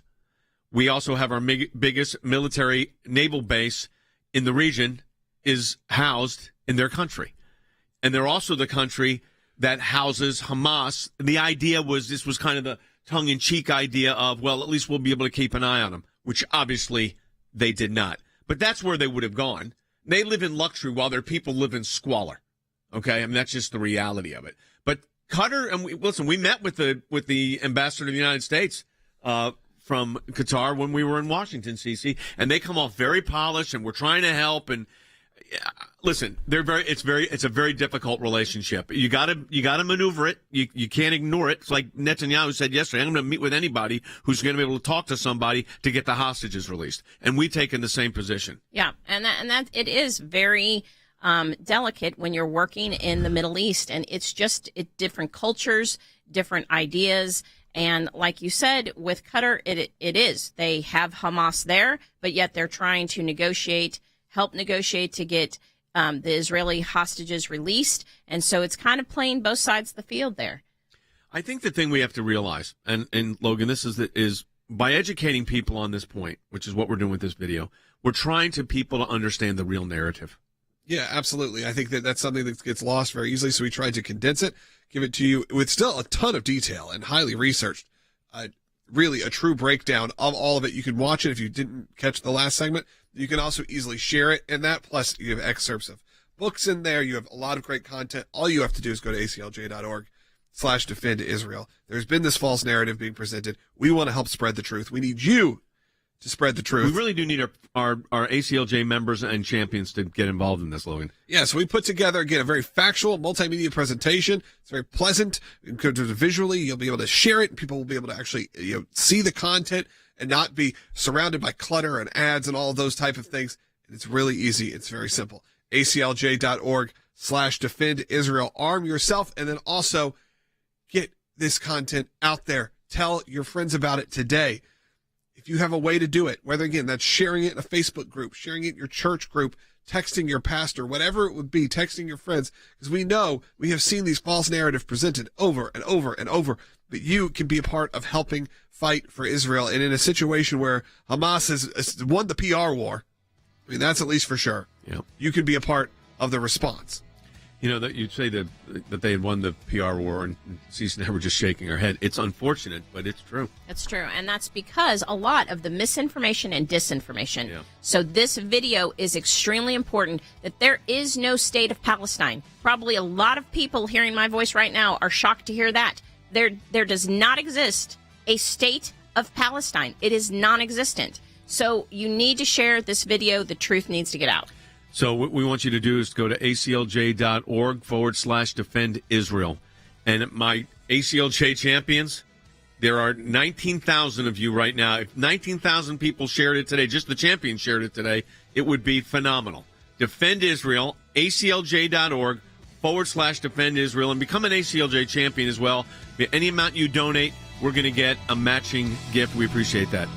we also have our biggest military naval base in the region is housed in their country. And they're also the country that houses Hamas. The idea was this was kind of the tongue-in-cheek idea of, well, at least we'll be able to keep an eye on them, which obviously they did not. But that's where they would have gone. They live in luxury while their people live in squalor. Okay, I mean that's just the reality of it. But Qatar, and we met with the ambassador to the United States from Qatar when we were in Washington, CC, and they come off very polished, and we're trying to help. And listen, it's a very difficult relationship. You gotta maneuver it. You can't ignore it. It's like Netanyahu said yesterday. I'm going to meet with anybody who's going to be able to talk to somebody to get the hostages released, and we've taken the same position. Yeah, and that it is very delicate when you're working in the Middle East, and it's different cultures, different ideas. And like you said, with Qatar, it is. They have Hamas there, but yet they're trying to help negotiate to get the Israeli hostages released. And so it's kind of playing both sides of the field there. I think the thing we have to realize, and Logan, this is by educating people on this point, which is what we're doing with this video, we're trying to people to understand the real narrative. Yeah, absolutely. I think that's something that gets lost very easily, so we tried to condense it, give it to you with still a ton of detail and highly researched. Really a true breakdown of all of it. You can watch it if you didn't catch the last segment. You can also easily share it, and that plus you have excerpts of books in there. You have a lot of great content. All you have to do is go to aclj.org/defend Israel. There's been this false narrative being presented. We want to help spread the truth. We need you to spread the truth. We really do need our ACLJ members and champions to get involved in this, Logan. Yeah, so we put together, again, a very factual multimedia presentation. It's very pleasant. Visually, you'll be able to share it, and people will be able to actually see the content and not be surrounded by clutter and ads and all of those type of things. And it's really easy. It's very simple. aclj.org/defend Israel. Arm yourself, and then also get this content out there. Tell your friends about it today. If you have a way to do it, whether, again, that's sharing it in a Facebook group, sharing it in your church group, texting your pastor, whatever it would be, texting your friends, because we know we have seen these false narratives presented over and over and over, but you can be a part of helping fight for Israel. And in a situation where Hamas has won the PR war, I mean, that's at least for sure. Yeah. You can be a part of the response. You know, that you'd say that they had won the PR war, and Cece and I were just shaking our head. It's unfortunate, but it's true. It's true, and that's because a lot of the misinformation and disinformation. Yeah. So this video is extremely important, that there is no state of Palestine. Probably a lot of people hearing my voice right now are shocked to hear that. There does not exist a state of Palestine. It is non-existent. So you need to share this video. The truth needs to get out. So what we want you to do is go to aclj.org/defend Israel. And my ACLJ champions, there are 19,000 of you right now. If 19,000 people shared it today, just the champions shared it today, it would be phenomenal. Defend Israel, aclj.org/defend Israel, and become an ACLJ champion as well. Any amount you donate, we're going to get a matching gift. We appreciate that.